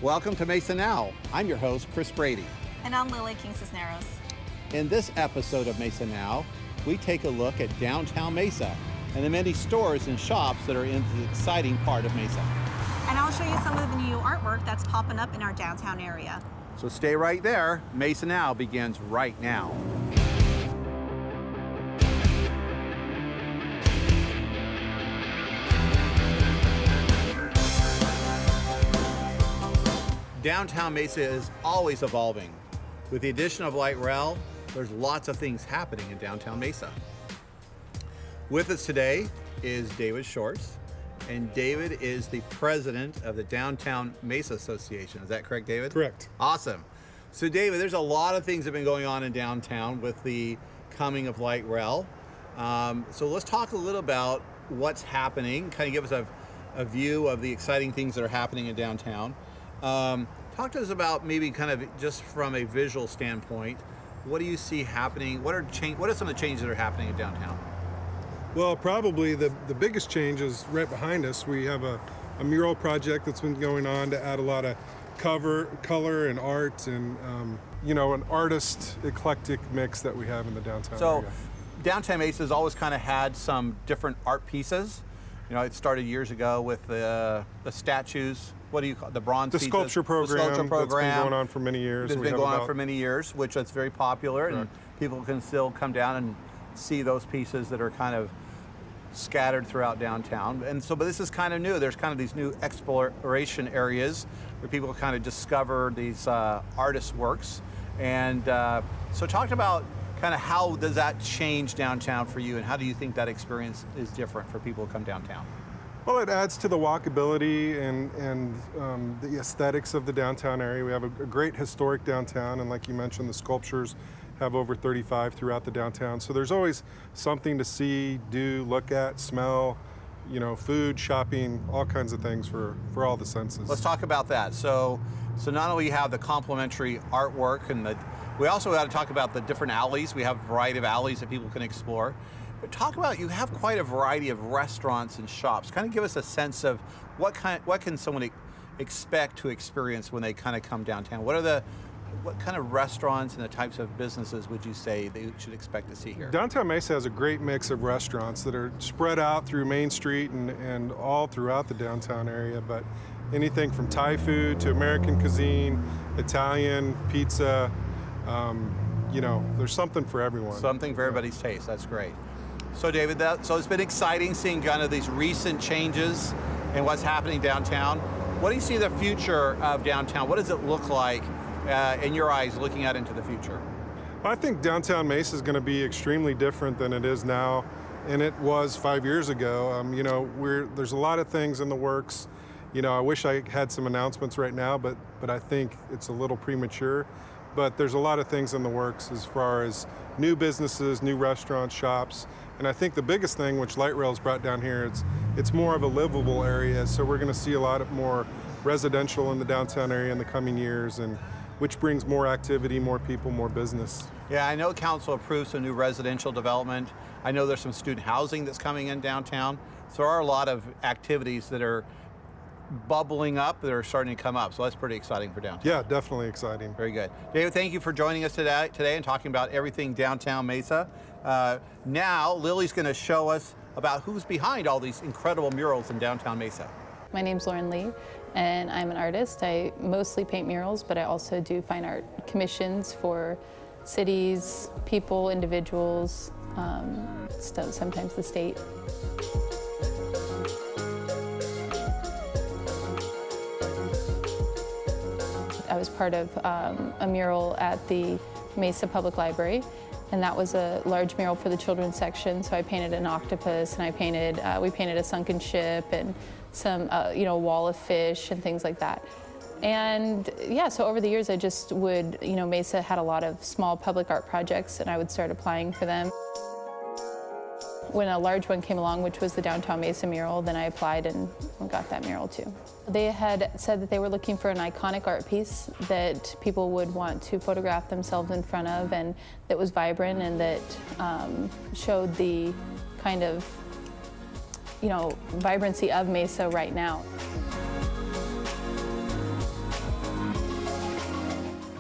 Welcome to Mesa Now. I'm your host, Chris Brady. And I'm Lily King-Cisneros. In this episode of Mesa Now, we take a look at downtown Mesa and the many stores and shops that are in the exciting part of Mesa. And I'll show you some of the new artwork that's popping up in our downtown area. So stay right there. Mesa Now begins right now. Downtown Mesa is always evolving. With the addition of light rail, there's lots of things happening in downtown Mesa. With us today is David Shorts, and David is the president of the Downtown Mesa Association. Is that correct, David? Correct. Awesome. So David, there's a lot of things that have been going on in downtown with the coming of light rail. So let's talk a little about what's happening, kind of give us a view of the exciting things that are happening in downtown. Talk to us about maybe kind of just from a visual standpoint, what do you see happening? What are some of the changes that are happening in downtown? Well, probably the biggest change is right behind us. We have a mural project that's been going on to add a lot of color and art and, an artist eclectic mix that we have in the downtown area. Downtown Mesa has always kind of had some different art pieces. You know, it started years ago with the statues. What do you call the bronze pieces? Sculpture program. The sculpture program That's been going on for many years. It's been going on for many years, which is very popular, and people can still come down and see those pieces that are kind of scattered throughout downtown. And so, but this is kind of new. There's kind of these new exploration areas where people kind of discover these artist works. And so talk about kind of how does that change downtown for you, and how do you think that experience is different for people who come downtown? Well, it adds to the walkability and the aesthetics of the downtown area. We have a great historic downtown, and like you mentioned, the sculptures have over 35 throughout the downtown. So there's always something to see, do, look at, smell, food, shopping, all kinds of things for all the senses. Let's talk about that. So not only you have the complimentary artwork, and we also got to talk about the different alleys. We have a variety of alleys that people can explore. But talk about, you have quite a variety of restaurants and shops. Kind of give us a sense of what can someone expect to experience when they kind of come downtown? What kind of restaurants and the types of businesses would you say they should expect to see here? Downtown Mesa has a great mix of restaurants that are spread out through Main Street and all throughout the downtown area, but anything from Thai food to American cuisine, Italian, pizza, there's something for everyone. Something for everybody's taste, that's great. So David, so it's been exciting seeing kind of these recent changes and what's happening downtown. What do you see the future of downtown? What does it look like in your eyes looking out into the future? I think downtown Mesa is going to be extremely different than it is now, and it was 5 years ago. There's a lot of things in the works. I wish I had some announcements right now, but I think it's a little premature. But there's a lot of things in the works as far as new businesses, new restaurants, shops. And I think the biggest thing, which light rail's brought down here, it's more of a livable area. So we're going to see a lot of more residential in the downtown area in the coming years, and which brings more activity, more people, more business. Yeah, I know council approved some new residential development. I know there's some student housing that's coming in downtown. So there are a lot of activities that are bubbling up, that are starting to come up. So that's pretty exciting for downtown. Yeah, definitely exciting. Very good. David, thank you for joining us today and talking about everything downtown Mesa. Now, Lily's going to show us about who's behind all these incredible murals in downtown Mesa. My name's Lauren Lee, and I'm an artist. I mostly paint murals, but I also do fine art commissions for cities, people, individuals, sometimes the state. I was part of a mural at the Mesa Public Library, and that was a large mural for the children's section. So I painted an octopus, and we painted a sunken ship, and some, wall of fish and things like that. And yeah, so over the years I just would, Mesa had a lot of small public art projects, and I would start applying for them. When a large one came along, which was the Downtown Mesa mural, then I applied and got that mural too. They had said that they were looking for an iconic art piece that people would want to photograph themselves in front of, and that was vibrant and that showed the kind of, vibrancy of Mesa right now.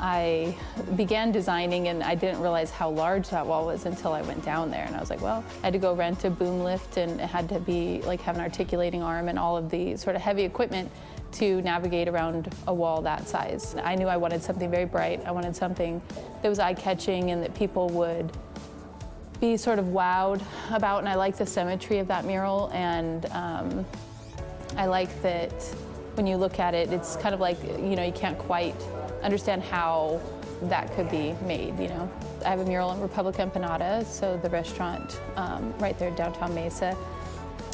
I began designing, and I didn't realize how large that wall was until I went down there. And I was like, well, I had to go rent a boom lift, and it had to be like have an articulating arm and all of the sort of heavy equipment to navigate around a wall that size. I knew I wanted something very bright. I wanted something that was eye-catching and that people would be sort of wowed about, and I like the symmetry of that mural, and I like that when you look at it, it's kind of like, you know, you can't quite understand how that could be made, you know. I have a mural in Republic Empanada, so the restaurant right there in downtown Mesa.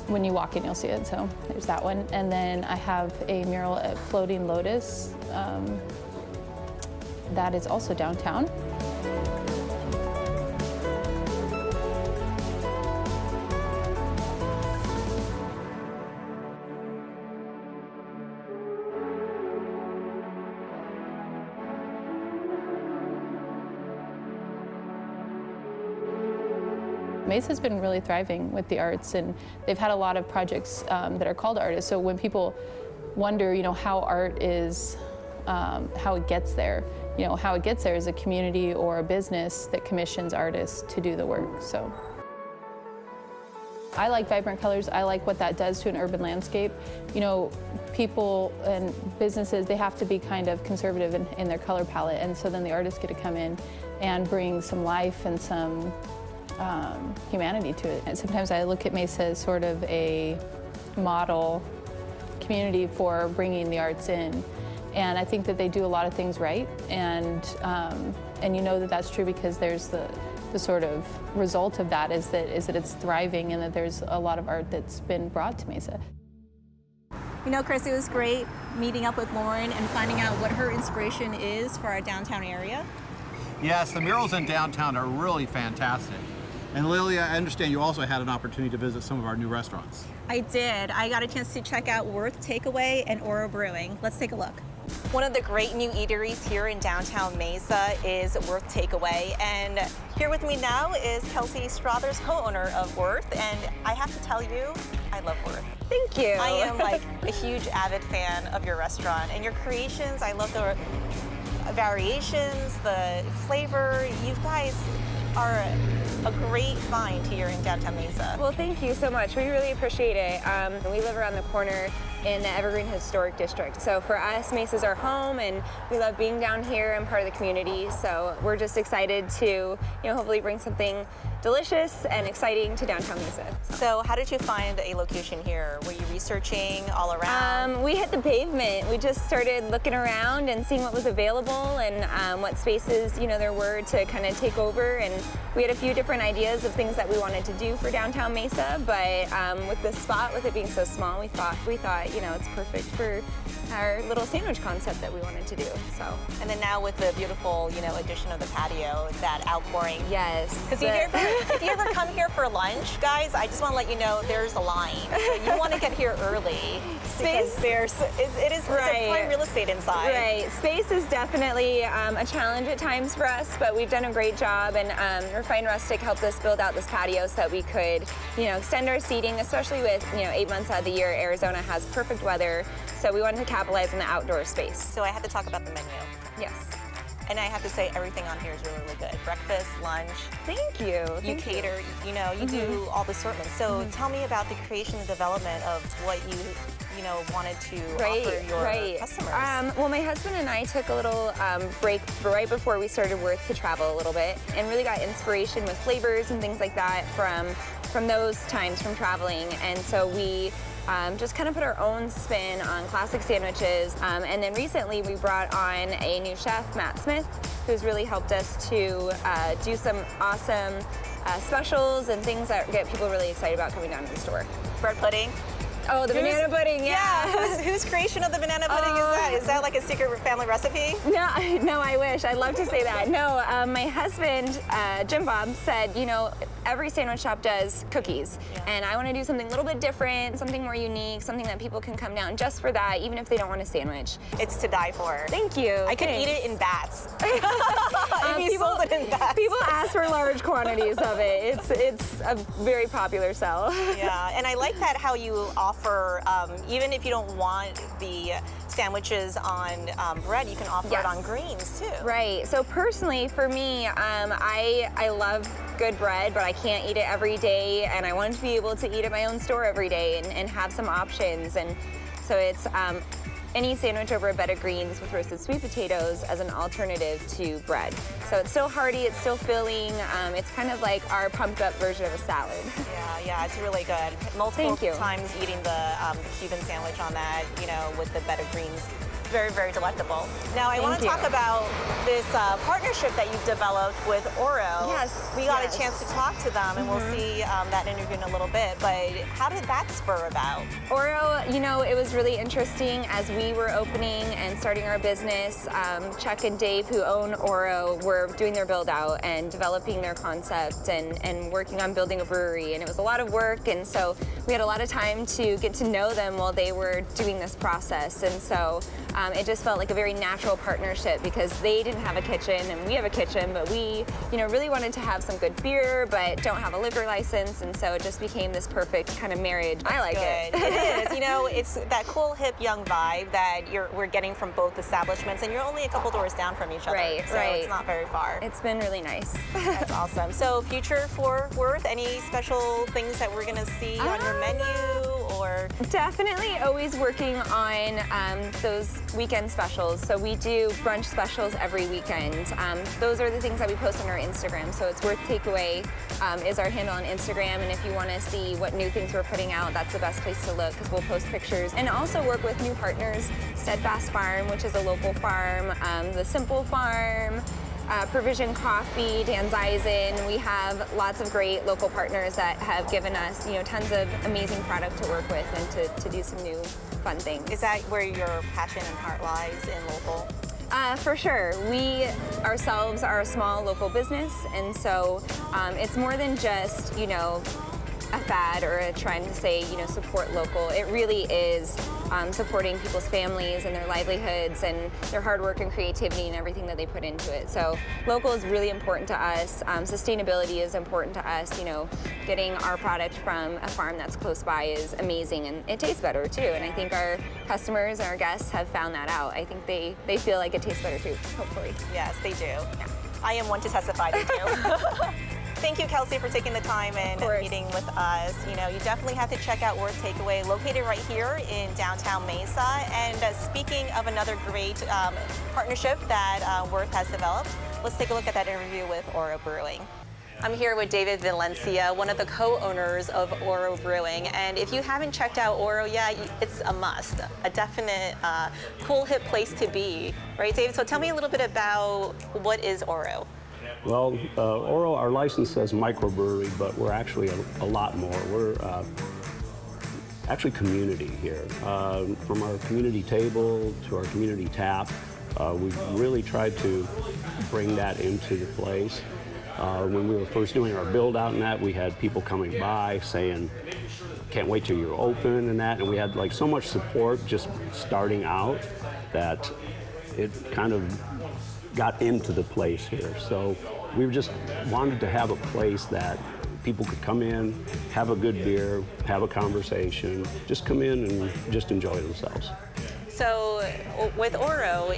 When you walk in, you'll see it, so there's that one. And then I have a mural at Floating Lotus that is also downtown. Mesa's been really thriving with the arts, and they've had a lot of projects that are called artists. So when people wonder, you know, how art is, how it gets there, you know, how it gets there is a community or a business that commissions artists to do the work. So I like vibrant colors. I like what that does to an urban landscape. You know, people and businesses, they have to be kind of conservative in their color palette, and so then the artists get to come in and bring some life and some humanity to it. And sometimes I look at Mesa as sort of a model community for bringing the arts in, and I think that they do a lot of things right, and you know that that's true because there's the sort of result of that is that it's thriving, and that there's a lot of art that's been brought to Mesa. You know, Chris, it was great meeting up with Lauren and finding out what her inspiration is for our downtown area. Yes, the murals in downtown are really fantastic. And Lilia, I understand you also had an opportunity to visit some of our new restaurants. I did. I got a chance to check out Worth Takeaway and Oro Brewing. Let's take a look. One of the great new eateries here in downtown Mesa is Worth Takeaway, and here with me now is Kelsey Strothers, co-owner of Worth, and I have to tell you, I love Worth. Thank you. I am like a huge avid fan of your restaurant and your creations. I love the variations, the flavor. You guys are a great find here in downtown Mesa. Well, thank you so much. We really appreciate it. We live around the corner in the Evergreen Historic District. So for us, Mesa's our home, and we love being down here and part of the community. So we're just excited to, you know, hopefully bring something delicious and exciting to downtown Mesa. So how did you find a location here? Were you researching all around? We hit the pavement. We just started looking around and seeing what was available and what spaces, you know, there were to kind of take over. And we had a few different ideas of things that we wanted to do for downtown Mesa, but with the spot, with it being so small, we thought, you know, it's perfect for our little sandwich concept that we wanted to do. So, and then now with the beautiful, you know, addition of the patio, that outpouring. yes. Because if you ever come here for lunch, guys, I just want to let you know there's a line. So you want to get here early. Space. It is Right. prime real estate inside. Right. Space is definitely a challenge at times for us, but we've done a great job, and Refined Rustic helped us build out this patio so that we could, you know, extend our seating, especially with, you know, 8 months out of the year, Arizona has perfect weather, so we wanted to capitalize on the outdoor space. So I have to talk about the menu. Yes. And I have to say everything on here is really, really good. Breakfast, lunch. Thank you. You cater, you know, you do all the assortments. So tell me about the creation and development of what you know, wanted to offer your customers. Well, my husband and I took a little break right before we started Worth to travel a little bit, and really got inspiration with flavors and things like that from those times from traveling. And so we just kind of put our own spin on classic sandwiches. And then recently we brought on a new chef, Matt Smith, who's really helped us to do some awesome specials and things that get people really excited about coming down to the store. Bread pudding. Oh, the banana pudding, yeah. Whose creation of the banana pudding is that? Is that like a secret family recipe? No, I wish. I'd love to say that. No, my husband, Jim Bob, said, you know, every sandwich shop does cookies, and I want to do something a little bit different, something more unique, something that people can come down just for that, even if they don't want a sandwich. It's to die for. Thank you. I could eat it in bats. If you sold it in bats. People ask for large quantities of it. It's a very popular sell. Yeah, and I like that how you offer, even if you don't want the sandwiches on bread, you can offer it Yes. on greens too. Right. So personally, for me, I love good bread, but I can't eat it every day, and I want to be able to eat at my own store every day and have some options. And so it's any sandwich over a bed of greens with roasted sweet potatoes as an alternative to bread. So it's still hearty, it's still filling. It's kind of like our pumped up version of a salad. Yeah, it's really good. Multiple Thank you. times eating the Cuban sandwich on that, with the bed of greens. Very, very delectable. Now, I want to Thank talk you. about this partnership that you've developed with Oro. Yes, We got yes. a chance to talk to them, and we'll see that interview in a little bit. But how did that spur about? Oro, it was really interesting as we were opening and starting our business. Chuck and Dave, who own Oro, were doing their build out and developing their concept and working on building a brewery. And it was a lot of work, and so we had a lot of time to get to know them while they were doing this process. And so it just felt like a very natural partnership because they didn't have a kitchen and we have a kitchen, but we, really wanted to have some good beer, but don't have a liquor license, and so it just became this perfect kind of marriage. I like it. It is. It's that cool, hip, young vibe that we're getting from both establishments, and you're only a couple doors down from each other. Right, so right. it's not very far. It's been really nice. That's awesome. So, future for Worth, any special things that we're gonna see on your menu, or? Definitely always working on those weekend specials. So we do brunch specials every weekend. Those are the things that we post on our Instagram. So it's Worth Takeaway is our handle on Instagram. And if you want to see what new things we're putting out, that's the best place to look because we'll post pictures. And also work with new partners, Steadfast Farm, which is a local farm, The Simple Farm, Provision Coffee, Dan Zeisen. We have lots of great local partners that have given us, tons of amazing product to work with and to do some new fun things. Is that where your passion and heart lies, in local? For sure. We ourselves are a small local business, and so it's more than just, a fad or a trying to say, support local. It really is supporting people's families and their livelihoods and their hard work and creativity and everything that they put into it. So local is really important to us. Sustainability is important to us. Getting our product from a farm that's close by is amazing, and it tastes better too. And I think our customers and our guests have found that out. I think they feel like it tastes better too, hopefully. Yes, they do. Yeah. I am one to testify they do. Thank you, Kelsey, for taking the time and meeting with us. You definitely have to check out Worth Takeaway, located right here in downtown Mesa. And speaking of another great partnership that Worth has developed, let's take a look at that interview with Oro Brewing. I'm here with David Valencia, one of the co-owners of Oro Brewing. And if you haven't checked out Oro yet, it's a must, a definite cool, hip place to be. Right, David? So tell me a little bit about what is Oro? Well, Oro, our license says microbrewery, but we're actually a lot more. We're actually community here. From our community table to our community tap, we've really tried to bring that into the place. When we were first doing our build out and that, we had people coming by saying, can't wait till you're open and that, and we had so much support just starting out that it kind of got into the place here. So we just wanted to have a place that people could come in, have a good beer, have a conversation, just come in and just enjoy themselves. So with Oro,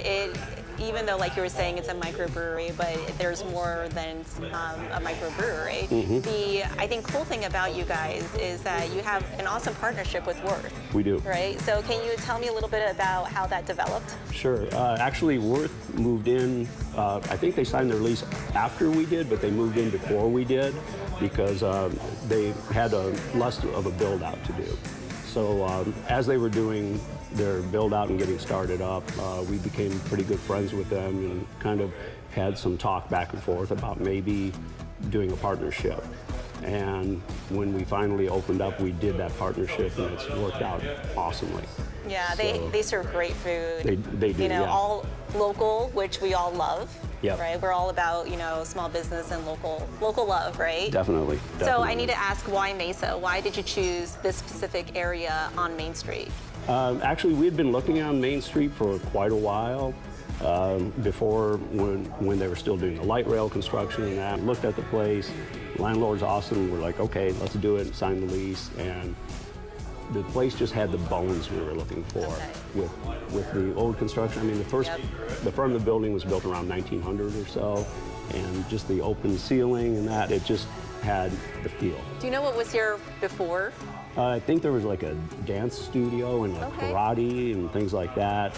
even though, like you were saying, it's a microbrewery, but there's more than a microbrewery. I think cool thing about you guys is that you have an awesome partnership with Worth. We do. Right? So can you tell me a little bit about how that developed? Sure. Actually, Worth moved in, I think they signed their lease after we did, but they moved in before we did because they had less of a build out to do. So as they were doing their build out and getting started up, we became pretty good friends with them and kind of had some talk back and forth about maybe doing a partnership. And when we finally opened up, we did that partnership, and it's worked out awesomely. Yeah, So, they serve great food. They do, yeah. All local, which we all love. Yep. Right? We're all about, small business and local love, right? Definitely. So I need to ask, why Mesa? Why did you choose this specific area on Main Street? Actually, we had been looking on Main Street for quite a while. Before when they were still doing the light rail construction and that. Looked at the place, landlord's awesome. We're like, okay, let's do it, sign the lease, and the place just had the bones we were looking for. Okay. With the old construction. I mean, the front of the building was built around 1900 or so, and just the open ceiling and that, it just had the feel. Do you know what was here before? I think there was like a dance studio and like Okay. karate and things like that.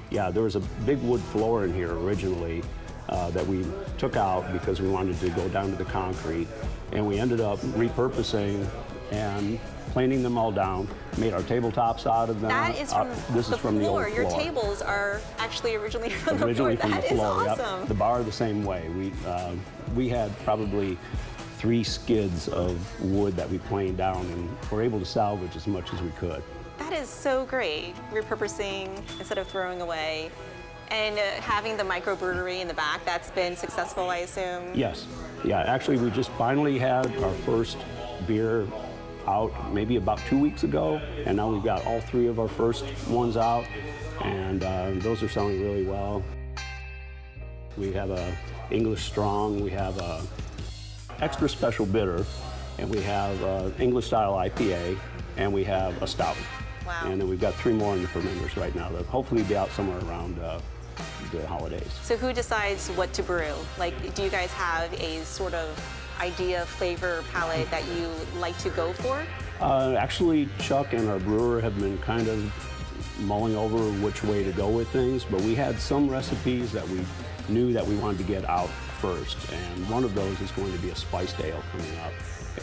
Yeah, there was a big wood floor in here originally that we took out because we wanted to go down to the concrete, and we ended up repurposing and planing them all down, made our tabletops out of them. That is from this the is from floor. the old Your floor. tables are actually originally from Originally the from floor. the That is floor, yep. awesome. The bar the same way. We had probably 3 skids of wood that we planed down, and were able to salvage as much as we could. That is so great. Repurposing instead of throwing away. And having the microbrewery in the back, that's been successful, I assume? Yes. Yeah, actually, we just finally had our first beer out maybe about 2 weeks ago, and now we've got all 3 of our first ones out, and those are selling really well. We have a English Strong, we have a extra special bitter, and we have English style IPA, and we have a stout. Wow. And then we've got 3 more in the fermenters right now that hopefully be out somewhere around the holidays. So who decides what to brew? Like, do you guys have a sort of idea, flavor, palette that you like to go for? Actually, Chuck and our brewer have been kind of mulling over which way to go with things, but we had some recipes that we knew that we wanted to get out first, and one of those is going to be a spiced ale coming up.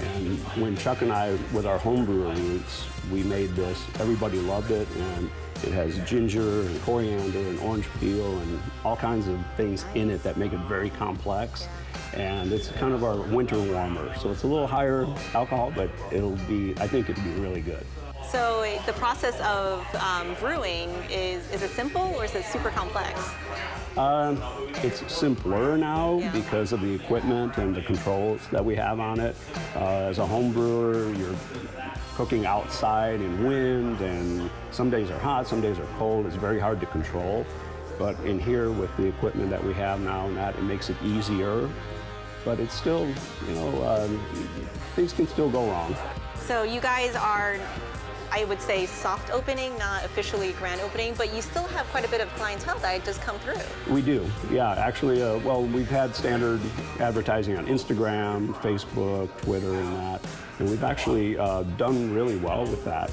And when Chuck and I, with our home brewer roots, we made this, everybody loved it, and it has ginger and coriander and orange peel and all kinds of things in it that make it very complex. And it's kind of our winter warmer. So it's a little higher alcohol, but I think it'll be really good. So the process of brewing, is it simple or is it super complex? It's simpler now Yeah. because of the equipment and the controls that we have on it. As a home brewer, you're cooking outside in wind, and some days are hot, some days are cold. It's very hard to control. But in here, with the equipment that we have now and that, it makes it easier. But it's still, things can still go wrong. So you guys are, I would say, soft opening, not officially grand opening, but you still have quite a bit of clientele that just come through. We do, yeah. Actually, we've had standard advertising on Instagram, Facebook, Twitter, and that. And we've actually done really well with that.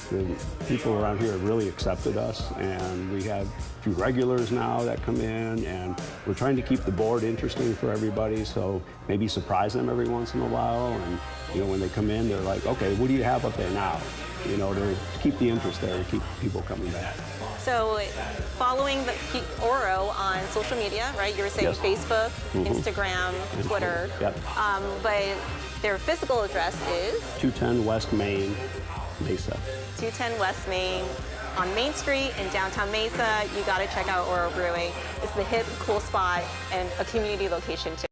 The people around here have really accepted us, and we have a few regulars now that come in, and we're trying to keep the board interesting for everybody, so maybe surprise them every once in a while. And when they come in, they're like, okay, what do you have up there now? To keep the interest there and keep people coming back. So following Oro on social media, right? You were saying Yes. Facebook, Instagram, Twitter. Yep. But their physical address is 210 West Main, Mesa. 210 West Main on Main Street in downtown Mesa. You got to check out Oro Brewing. It's the hip, cool spot and a community location too.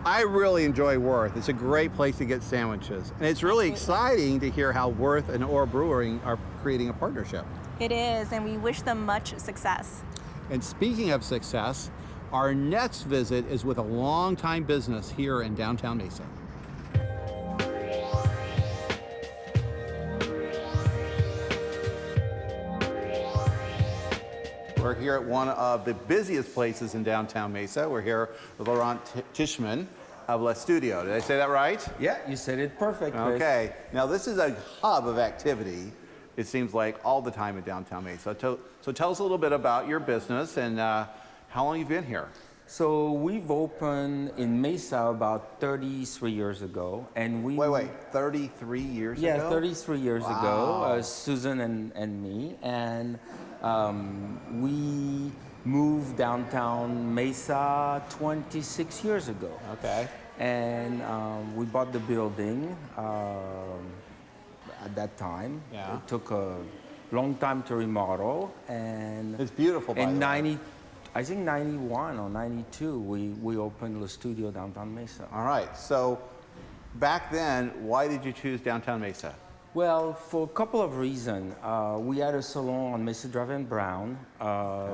I really enjoy Worth. It's a great place to get sandwiches. And it's really exciting to hear how Worth and Oro Brewing are creating a partnership. It is, and we wish them much success. And speaking of success, our next visit is with a longtime business here in downtown Mesa. We're here at one of the busiest places in downtown Mesa. We're here with Laurent Tishman of Le Studio. Did I say that right? Yeah, you said it perfect, Chris. Okay. Now this is a hub of activity, it seems like, all the time in downtown Mesa. So tell us a little bit about your business and how long you've been here. So we've opened in Mesa about 33 years ago, and we... Wait, 33 years ago? Yeah, 33 years Wow. ago, Susan and me, and we moved downtown Mesa 26 years ago. Okay. And we bought the building at that time. Yeah. It took a long time to remodel, and It's beautiful, by in the way. I think 91 or 92, we opened the studio downtown Mesa. All right. So back then, why did you choose downtown Mesa? Well, for a couple of reasons. We had a salon on Mesa Drive and Brown,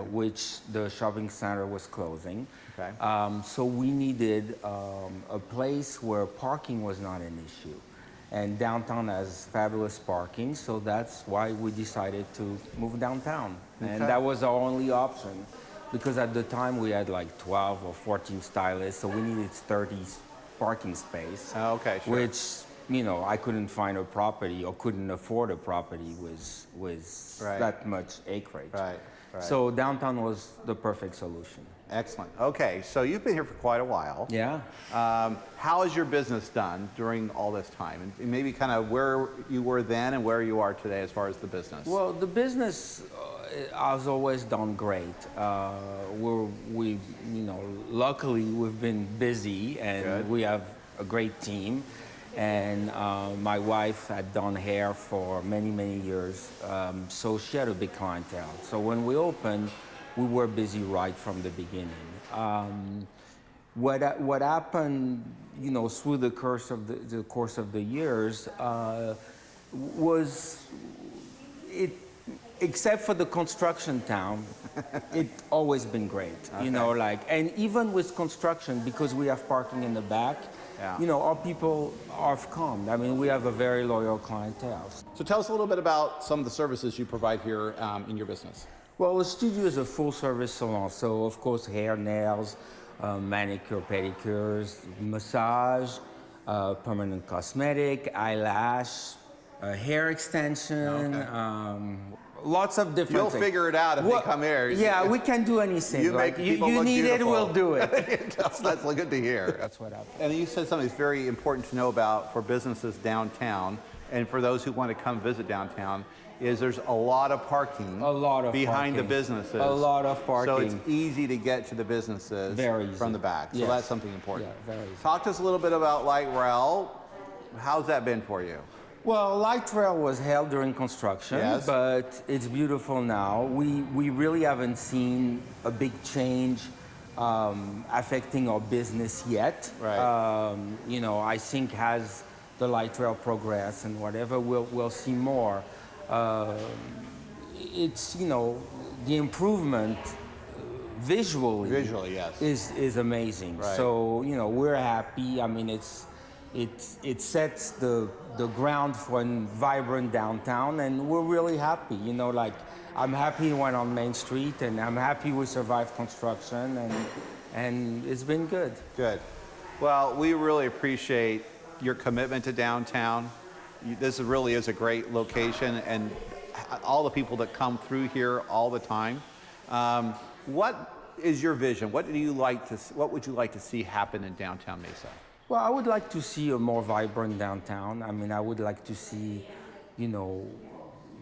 which the shopping center was closing. Okay. So we needed a place where parking was not an issue. And downtown has fabulous parking, so that's why we decided to move downtown. And that was our only option, because at the time we had like 12 or 14 stylists, so we needed 30 parking space. Oh, okay, sure. Which, you know, I couldn't find a property or couldn't afford a property with Right. that much acreage. Right, right. So downtown was the perfect solution. Excellent. Okay, so you've been here for quite a while. Yeah. How has your business done during all this time? And maybe kind of where you were then and where you are today as far as the business. Well, the business has always done great. Luckily we've been busy and Good. we have a great team. And my wife had done hair for many, many years, so she had a big clientele. So when we opened, we were busy right from the beginning. What happened, you know, through the course of the years was it. Except for the construction town, it always been great. Okay. You know, like, and even with construction, because we have parking in the back, Yeah. you know, our people have come. I mean, we have a very loyal clientele. So tell us a little bit about some of the services you provide here in your business. Well, the studio is a full-service salon, so of course, hair, nails, manicure, pedicures, massage, permanent cosmetic, eyelash, hair extension. Okay. Lots of different You'll things. figure it out if Well, they come here. Yeah, we can do anything. You Like, make people you look need beautiful. it, we'll do it. That's good to hear. That's what happened. And you said something that's very important to know about for businesses downtown, and for those who want to come visit downtown, is there's a lot of parking. A lot of behind the parking. businesses. A lot of parking. So it's easy to get to the businesses Very easy. from the back. So Yes. that's something important. Yeah, very easy. Talk to us a little bit about Light Rail. How's that been for you? Well, Light Rail was held during construction, Yes. but it's beautiful now. We really haven't seen a big change affecting our business yet. Right. You know, I think as the Light Rail progress and whatever, we'll see more. It's, you know, the improvement visually. Visually, yes. Is amazing. Right. So, you know, we're happy. I mean, it sets the ground for a vibrant downtown, and we're really happy. You know, like, I'm happy we went on Main Street, and I'm happy we survived construction, and it's been good. Good. Well, we really appreciate your commitment to downtown. This really is a great location, and all the people that come through here all the time. What is your vision? What would you like to see happen in downtown Mesa? Well, I would like to see a more vibrant downtown. I mean, I would like to see, you know,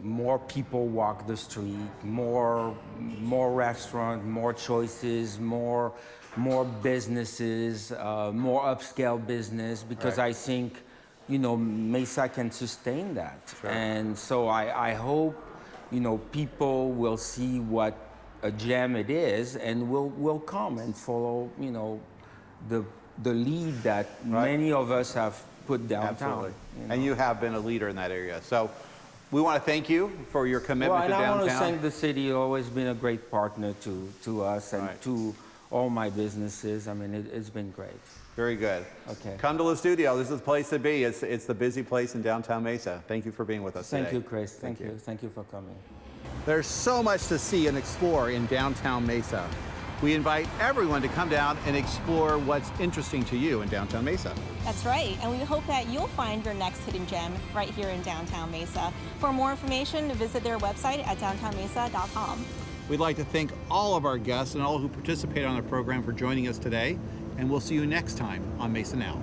more people walk the street, more restaurants, more choices, more businesses, more upscale business, because Right. I think, you know, Mesa can sustain that. Sure. And so I hope, you know, people will see what a gem it is and will come and follow, you know, the lead that Right. many of us have put downtown. Absolutely. You know. And you have been a leader in that area. So we want to thank you for your commitment Well, to and I downtown. want to thank the city. It's always been a great partner to us and Right. to all my businesses. I mean, it's been great. Very good. Okay. Come to the studio. This is the place to be. It's the busy place in downtown Mesa. Thank you for being with us Thank today. you, Chris. Thank you. Thank you for coming. There's so much to see and explore in downtown Mesa. We invite everyone to come down and explore what's interesting to you in downtown Mesa. That's right, and we hope that you'll find your next hidden gem right here in downtown Mesa. For more information, visit their website at downtownmesa.com. We'd like to thank all of our guests and all who participated on the program for joining us today, and we'll see you next time on Mesa Now.